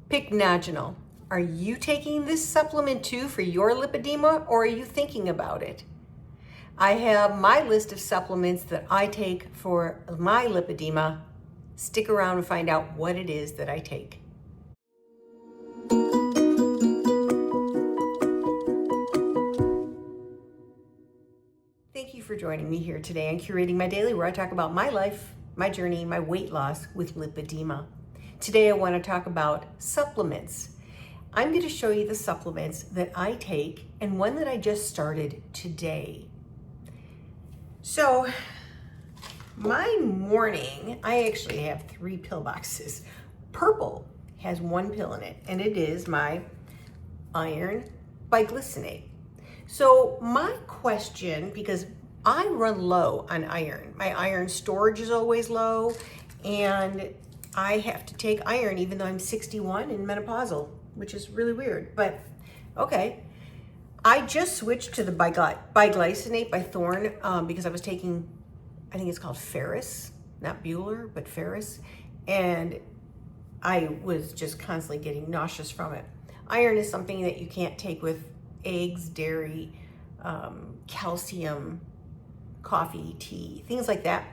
Pycnogenol. Are you taking this supplement too for your lipedema, or are you thinking about it? I have my list of supplements that I take for my lipedema. Stick around and find out what it is that I take. Thank you for joining me here today on Curating My Daily, where I talk about my life, my journey, my weight loss with lipedema. Today I want to talk about supplements. I'm going to show you the supplements that I take and one that I just started today. So my morning, I actually have 3 pill boxes. Purple has 1 pill in it, and it is my iron biglycinate. So my question, because I run low on iron, my iron storage is always low, and I have to take iron even though I'm 61 and menopausal, which is really weird, but okay. I just switched to the biglycinate by Thorne because I was taking, I think it's called Ferris, not Bueller, but Ferris, and I was just constantly getting nauseous from it. Iron is something that you can't take with eggs, dairy, calcium, coffee, tea, things like that,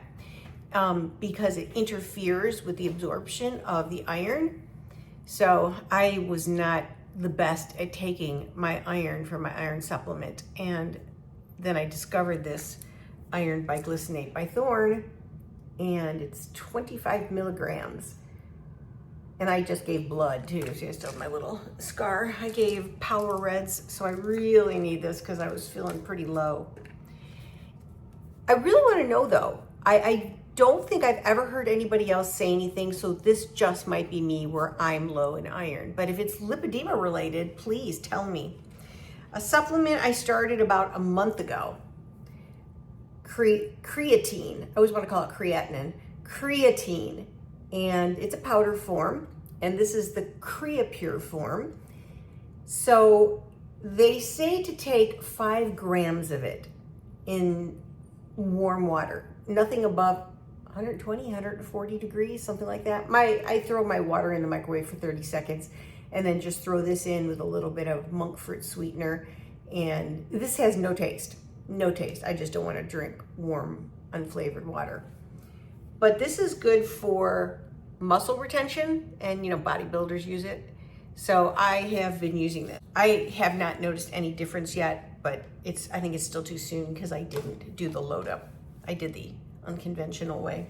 because it interferes with the absorption of the iron. So I was not the best at taking my iron for my iron supplement. And then I discovered this iron biglycinate by Thorne, and it's 25 milligrams. And I just gave blood too. See, I still have my little scar. I gave Power Reds, so I really need this because I was feeling pretty low. I really want to know though, I don't think I've ever heard anybody else say anything, so this just might be me where I'm low in iron. But if it's lipedema related, please tell me. A supplement I started about a month ago, creatine. I always want to call it creatinine. Creatine, and it's a powder form, and this is the Creapure form. So they say to take 5 grams of it in warm water, nothing above 120, 140 degrees, something like that. I throw my water in the microwave for 30 seconds and then just throw this in with a little bit of monk fruit sweetener. And this has no taste, no taste. I just don't want to drink warm, unflavored water. But this is good for muscle retention, and bodybuilders use it. So I have been using this. I have not noticed any difference yet, but I think it's still too soon because I didn't do the load up. I did the unconventional way.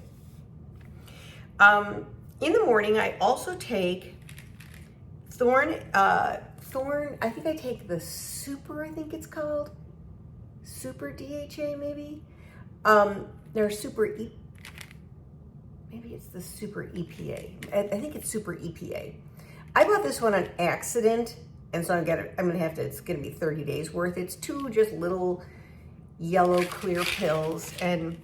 In the morning, I also take Thorne, I think I take the Super, I think it's called. Super DHA, maybe? There's Super maybe it's the Super EPA. I think it's Super EPA. I bought this one on accident, and so it's gonna be 30 days worth. It's 2 just little yellow clear pills, and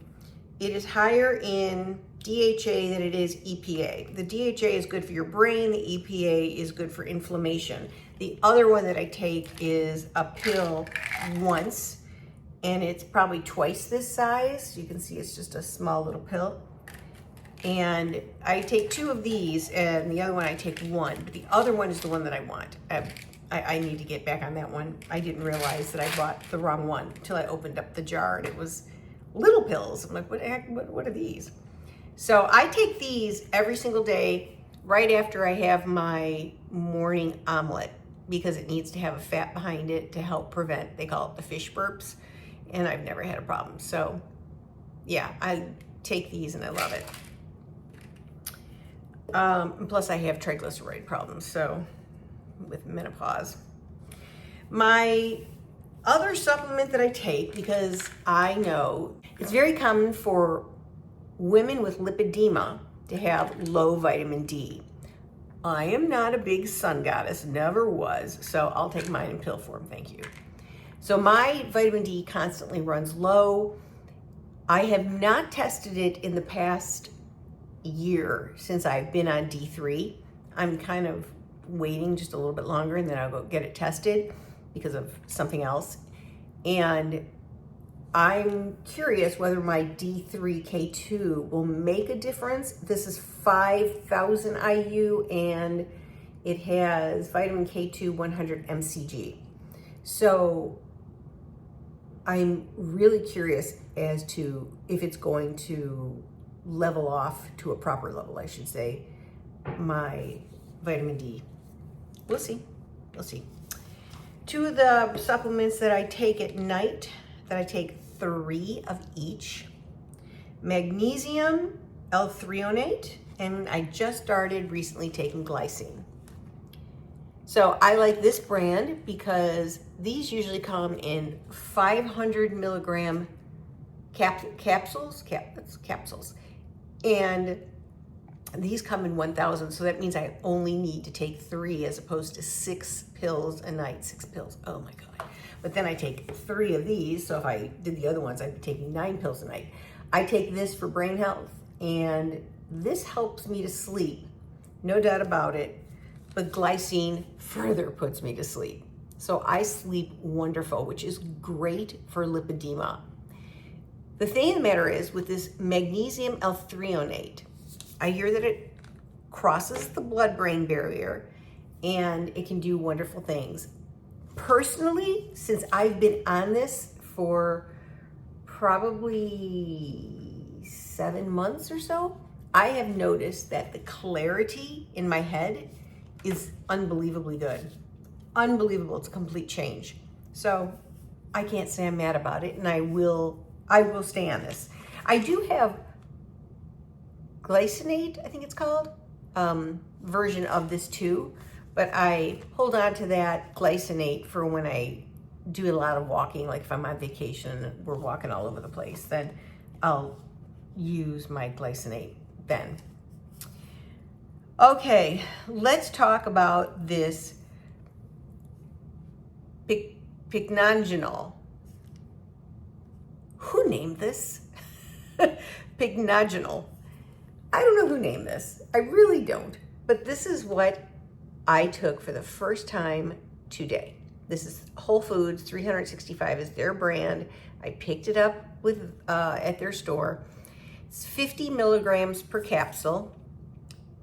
it is higher in DHA than it is EPA. The DHA is good for your brain, the EPA is good for inflammation. The other one that I take is a pill once, and it's probably twice this size. You can see it's just a small little pill. And I take 2 of these, and the other one I take 1, but the other one is the one that I want. I need to get back on that one. I didn't realize that I bought the wrong one until I opened up the jar and it was little pills. I'm like, what the heck, what are these? So I take these every single day right after I have my morning omelet, because it needs to have a fat behind it to help prevent, they call it the fish burps, and I've never had a problem. So yeah, I take these and I love it. Plus I have triglyceride problems, so with menopause. My other supplement that I take, because I know it's very common for women with lipedema to have low vitamin D. I am not a big sun goddess, never was, so I'll take mine in pill form, thank you. So my vitamin D constantly runs low. I have not tested it in the past year since I've been on D3. I'm kind of waiting just a little bit longer, and then I'll go get it tested because of something else. And I'm curious whether my D3K2 will make a difference. This is 5,000 IU, and it has vitamin K2 100 mcg. So I'm really curious as to if it's going to level off to a proper level, I should say, my vitamin D. We'll see. We'll see. Two of the supplements that I take at night, that I take 3 of each. Magnesium L-threonate, and I just started recently taking glycine. So I like this brand because these usually come in 500 milligram capsules, and these come in 1,000. So that means I only need to take 3 as opposed to 6 pills a night. 6 pills, oh my God. But then I take 3 of these. So if I did the other ones, I'd be taking 9 pills a night. I take this for brain health, and this helps me to sleep, no doubt about it. But glycine further puts me to sleep. So I sleep wonderful, which is great for lipedema. The thing of the matter is, with this magnesium L-threonate, I hear that it crosses the blood-brain barrier and it can do wonderful things. Personally, since I've been on this for probably 7 months or so, I have noticed that the clarity in my head is unbelievably good. Unbelievable. It's a complete change. So I can't say I'm mad about it, and I will stay on this. I do have glycinate, I think it's called, version of this too, but I hold on to that glycinate for when I do a lot of walking, like if I'm on vacation and we're walking all over the place, then I'll use my glycinate then. Okay, let's talk about this Pycnogenol. Who named this? Pycnogenol. I don't know who named this. I really don't. But this is what I took for the first time today. This is Whole Foods, 365 is their brand. I picked it up with at their store. It's 50 milligrams per capsule.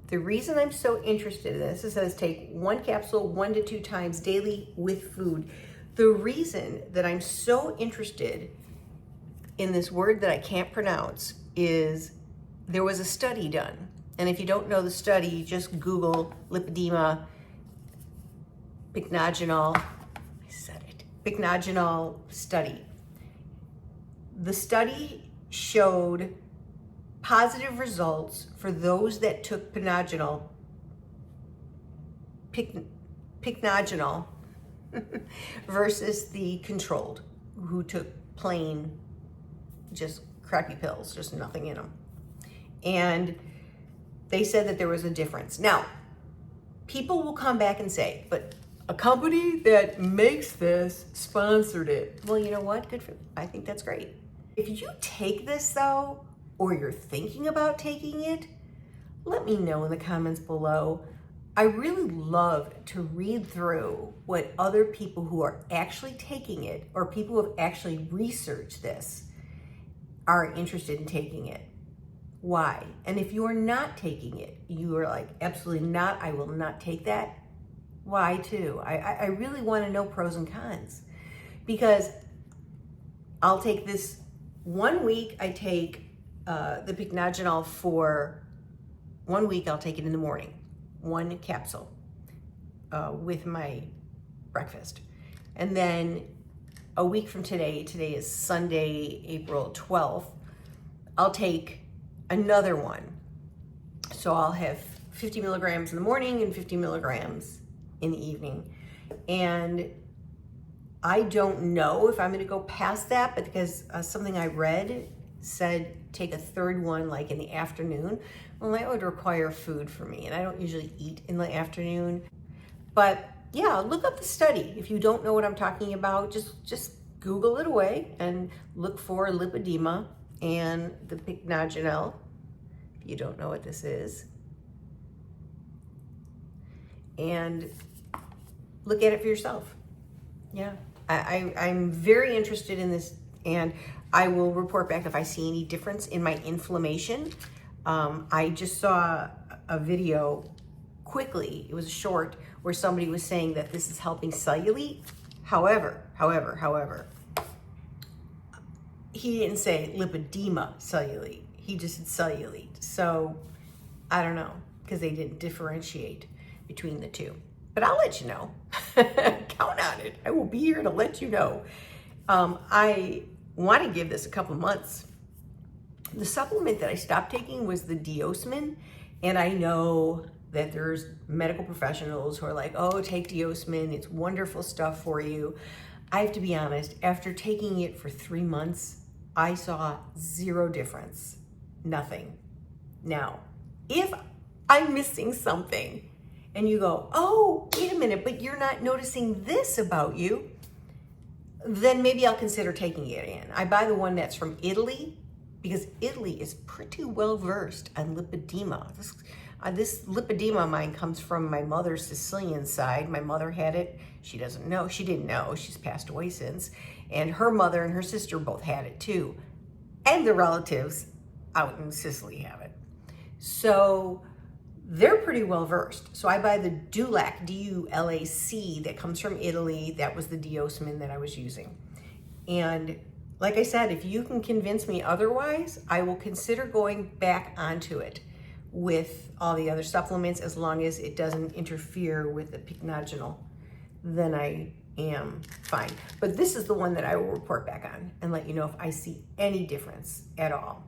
The reason I'm so interested in this is that it says take 1 capsule 1 to 2 times daily with food. The reason that I'm so interested in this word that I can't pronounce is there was a study done. And if you don't know the study, just Google lipedema, Pycnogenol, I said it, Pycnogenol study. The study showed positive results for those that took Pycnogenol versus the controlled, who took plain, just crappy pills, just nothing in them. And they said that there was a difference. Now, people will come back and say, but a company that makes this sponsored it. Well, you know what? Good for them. I think that's great. If you take this though, or you're thinking about taking it, let me know in the comments below. I really love to read through what other people who are actually taking it, or people who have actually researched this, are interested in taking it. Why? And if you are not taking it, you are like, absolutely not, I will not take that. Why too? I really want to know pros and cons, because I'll take this 1 week. I take the Pycnogenol for 1 week. I'll take it in the morning, 1 capsule with my breakfast. And then a week from today is Sunday, April 12th, I'll take another one. So I'll have 50 milligrams in the morning and 50 milligrams in the evening. And I don't know if I'm gonna go past that, but because something I read said take a 3rd one like in the afternoon. Well, that would require food for me, and I don't usually eat in the afternoon. But yeah, look up the study. If you don't know what I'm talking about, just Google it away and look for lipedema and the Pycnogenol, if you don't know what this is. And look at it for yourself. Yeah, I'm very interested in this, and I will report back if I see any difference in my inflammation. I just saw a video quickly. It was a short where somebody was saying that this is helping cellulite. However, he didn't say lipedema cellulite. He just said cellulite. So I don't know, because they didn't differentiate between the two. But I'll let you know. Count on it. I will be here to let you know. I want to give this a couple months. The supplement that I stopped taking was the Diosmin, and I know that there's medical professionals who are like, oh, take Diosmin, it's wonderful stuff for you. I have to be honest, after taking it for 3 months, I saw zero difference, nothing. Now, if I'm missing something and you go, oh, wait a minute, but you're not noticing this about you, then maybe I'll consider taking it in. I buy the one that's from Italy because Italy is pretty well versed on lipedema. This lipedema of mine comes from my mother's Sicilian side. My mother had it. She didn't know. She's passed away since. And her mother and her sister both had it too. And their relatives out in Sicily have it. So they're pretty well versed. So I buy the Dulac, D-U-L-A-C, that comes from Italy. That was the Diosmin that I was using. And like I said, if you can convince me otherwise, I will consider going back onto it with all the other supplements, as long as it doesn't interfere with the Pycnogenol, then I am fine. But this is the one that I will report back on and let you know if I see any difference at all.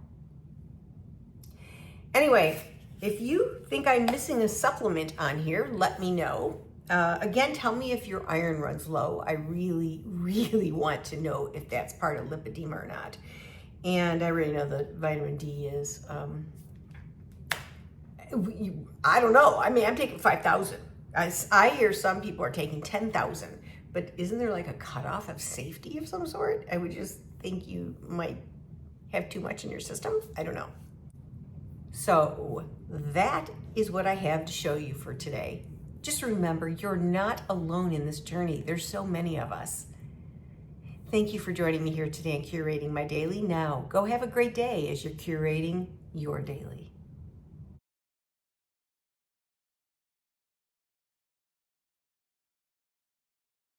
Anyway, if you think I'm missing a supplement on here, let me know. Again, tell me if your iron runs low. I really, really want to know if that's part of lipedema or not. And I already know that vitamin D is, I don't know. I mean, I'm taking 5,000. I hear some people are taking 10,000, but isn't there like a cutoff of safety of some sort? I would just think you might have too much in your system. I don't know. So that is what I have to show you for today. Just remember, you're not alone in this journey. There's so many of us. Thank you for joining me here today and curating my daily. Now, go have a great day as you're curating your daily.